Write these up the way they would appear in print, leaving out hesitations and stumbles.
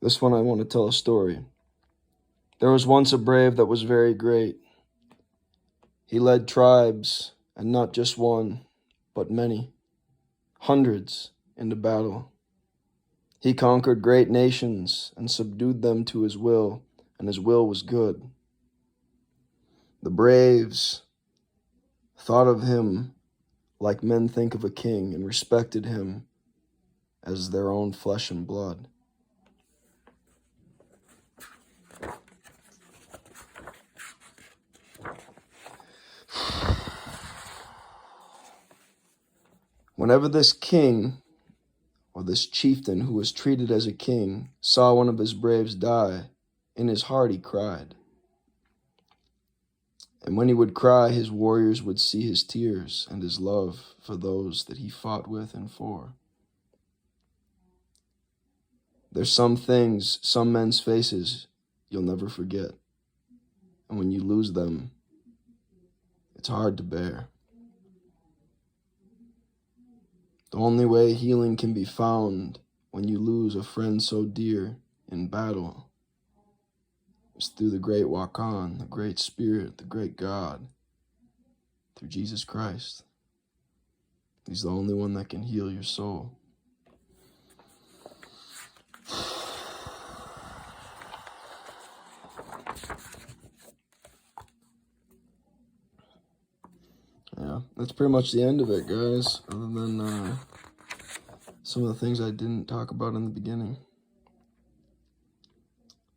This one I want to tell a story. There was once a brave that was very great. He led tribes, and not just one, but many, hundreds, into battle. He conquered great nations and subdued them to his will, and his will was good. The braves thought of him like men think of a king and respected him as their own flesh and blood. Whenever this king, or this chieftain who was treated as a king, saw one of his braves die, in his heart he cried. And when he would cry, his warriors would see his tears and his love for those that he fought with and for. There's some things, some men's faces, you'll never forget. And when you lose them, it's hard to bear. The only way healing can be found when you lose a friend so dear in battle is through the great Wakan, the great Spirit, the great God, through Jesus Christ. He's the only one that can heal your soul. Yeah, that's pretty much the end of it, guys, other than some of the things I didn't talk about in the beginning.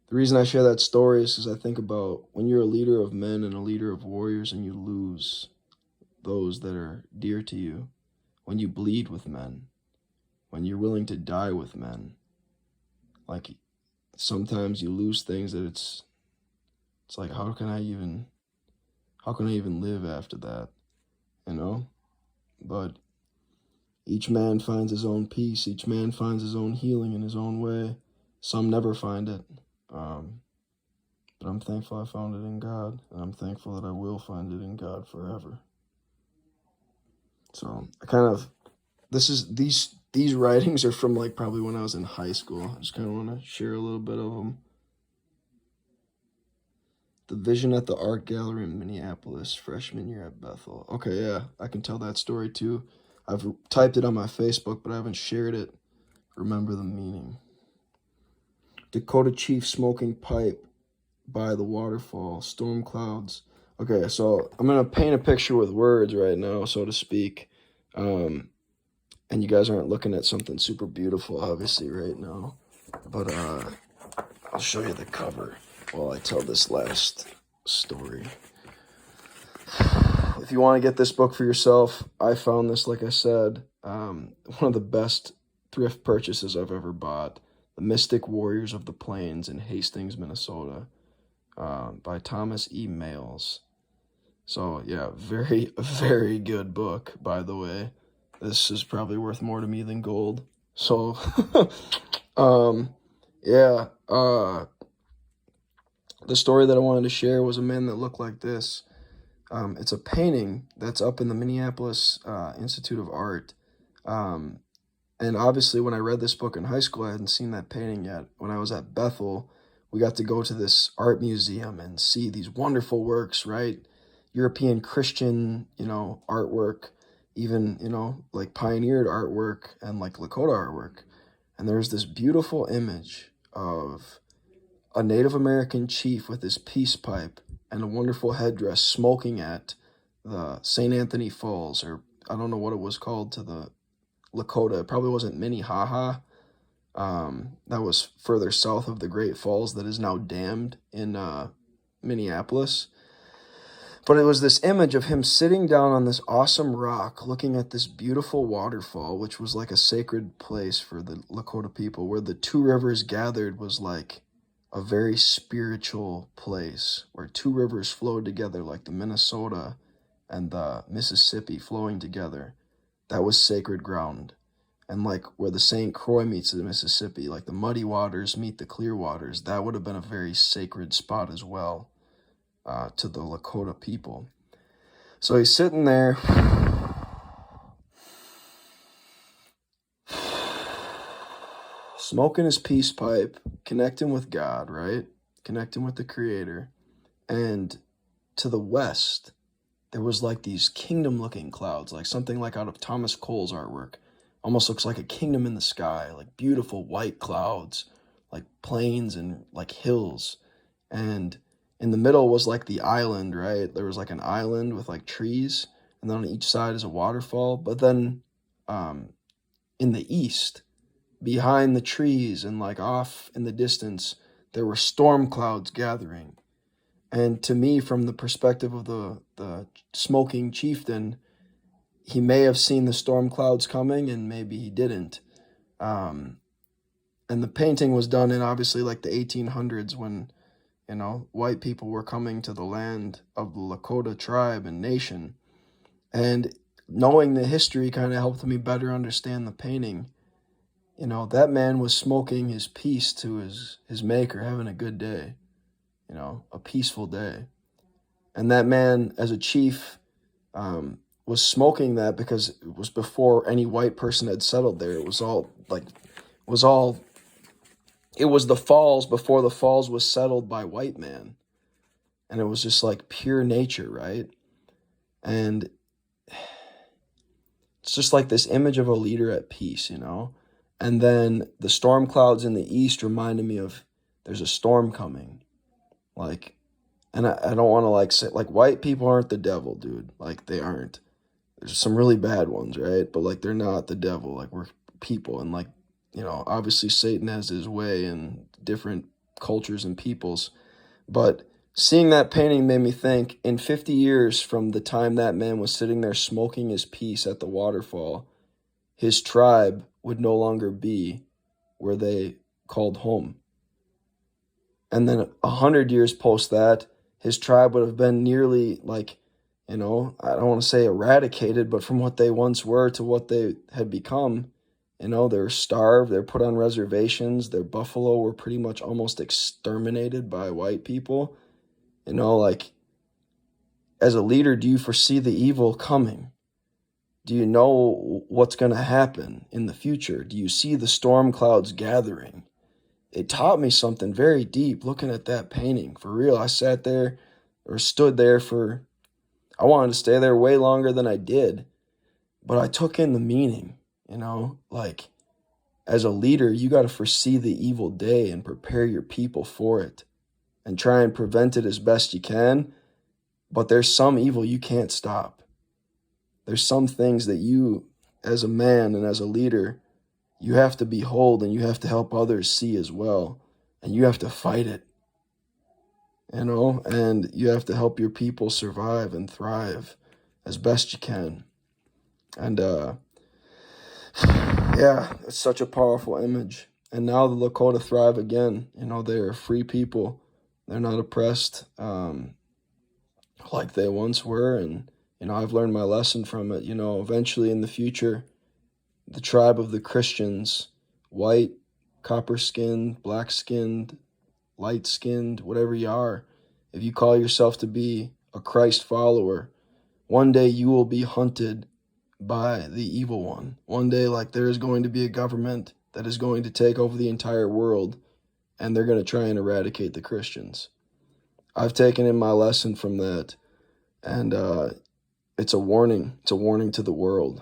The reason I share that story is because I think about when you're a leader of men and a leader of warriors and you lose those that are dear to you, when you bleed with men, when you're willing to die with men, like sometimes you lose things that it's like, how can I even live after that, you know? But each man finds his own peace. Each man finds his own healing in his own way. Some never find it. But I'm thankful I found it in God, and I'm thankful that I will find it in God forever. So these writings are from like probably when I was in high school. I just kind of want to share a little bit of them. The vision at the art gallery in Minneapolis, freshman year at Bethel. Okay, yeah, I can tell that story too. I've typed it on my Facebook, but I haven't shared it. Remember the meaning. Dakota Chief smoking pipe by the waterfall, storm clouds. Okay, so I'm going to paint a picture with words right now, so to speak. And you guys aren't looking at something super beautiful, obviously, right now. But I'll show you the cover while I tell this last story. If you want to get this book for yourself, I found this, like I said, one of the best thrift purchases I've ever bought. The Mystic Warriors of the Plains in Hastings, Minnesota, by Thomas E. Males. So, yeah, very, very good book, by the way. This is probably worth more to me than gold. So, yeah, the story that I wanted to share was a man that looked like this. It's a painting that's up in the Minneapolis Institute of Art. And obviously, when I read this book in high school, I hadn't seen that painting yet. When I was at Bethel, we got to go to this art museum and see these wonderful works, right? European Christian, artwork, even, like pioneered artwork and like Lakota artwork. And there's this beautiful image of a Native American chief with his peace pipe and a wonderful headdress smoking at the St. Anthony Falls, or I don't know what it was called to the Lakota. It probably wasn't Minnehaha. That was further south of the Great Falls that is now dammed in Minneapolis. But it was this image of him sitting down on this awesome rock looking at this beautiful waterfall, which was like a sacred place for the Lakota people, where the two rivers gathered was like a very spiritual place where two rivers flowed together, like the Minnesota and the Mississippi flowing together. That was sacred ground. And like where the St. Croix meets the Mississippi, like the muddy waters meet the clear waters, that would have been a very sacred spot as well to the Lakota people. So he's sitting there, smoking his peace pipe, connecting with God, right? Connecting with the Creator. And to the west, there was like these kingdom-looking clouds, like something like out of Thomas Cole's artwork. Almost looks like a kingdom in the sky, like beautiful white clouds, like plains and like hills. And in the middle was like the island, right? There was like an island with like trees, and then on each side is a waterfall. But then in the east, behind the trees and like off in the distance, there were storm clouds gathering. And to me, from the perspective of the smoking chieftain, he may have seen the storm clouds coming and maybe he didn't. And the painting was done in obviously like the 1800s when, white people were coming to the land of the Lakota tribe and nation. And knowing the history kind of helped me better understand the painting. That man was smoking his peace to his maker, having a good day, a peaceful day. And that man, as a chief, was smoking that because it was before any white person had settled there. It was the falls before the falls was settled by white man. And it was just like pure nature, right? And it's just like this image of a leader at peace, And then the storm clouds in the east reminded me of there's a storm coming. And I don't want to say, white people aren't the devil, dude. They aren't. There's some really bad ones, right? But they're not the devil. We're people. And obviously Satan has his way in different cultures and peoples. But seeing that painting made me think, in 50 years from the time that man was sitting there smoking his peace at the waterfall, his tribe would no longer be where they called home. And then 100 years post that, his tribe would have been nearly I don't want to say eradicated, but from what they once were to what they had become, they were starved, they're put on reservations, their buffalo were pretty much almost exterminated by white people. As a leader, do you foresee the evil coming? Do you know what's going to happen in the future? Do you see the storm clouds gathering? It taught me something very deep looking at that painting. For real, I sat there or stood there I wanted to stay there way longer than I did, but I took in the meaning, as a leader, you got to foresee the evil day and prepare your people for it and try and prevent it as best you can. But there's some evil you can't stop. There's some things that you, as a man and as a leader, you have to behold and you have to help others see as well. And you have to fight it, and you have to help your people survive and thrive as best you can. And yeah, it's such a powerful image. And now the Lakota thrive again. They're a free people. They're not oppressed like they once were. And, I've learned my lesson from it. Eventually in the future, the tribe of the Christians, white, copper-skinned, black-skinned, light-skinned, whatever you are, if you call yourself to be a Christ follower, one day you will be hunted by the evil one. One day, there is going to be a government that is going to take over the entire world, and they're going to try and eradicate the Christians. I've taken in my lesson from that, and it's a warning. It's a warning to the world.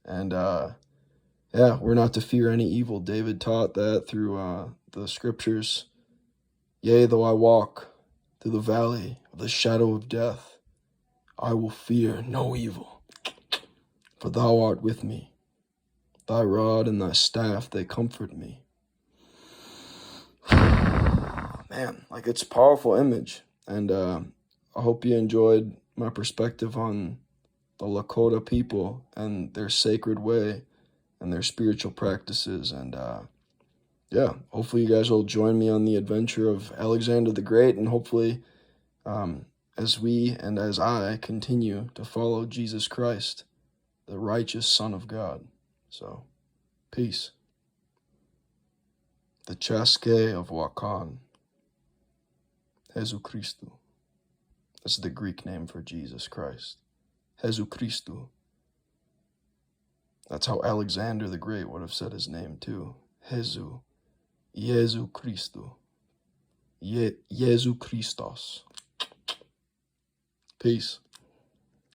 And yeah, we're not to fear any evil. David taught that through the scriptures. Yea, though I walk through the valley of the shadow of death, I will fear no evil, for thou art with me. Thy rod and thy staff, they comfort me. Man, it's a powerful image. And I hope you enjoyed my perspective on the Lakota people and their sacred way and their spiritual practices. And yeah, hopefully you guys will join me on the adventure of Alexander the Great, and hopefully as we and as I continue to follow Jesus Christ, the righteous Son of God. So, peace. The Chasque of Wakan. Jesu Christu. That's the Greek name for Jesus Christ. Jesu Christu. That's how Alexander the Great would have said his name too. Jesu Jesu Christu. Jesu Christos. Peace.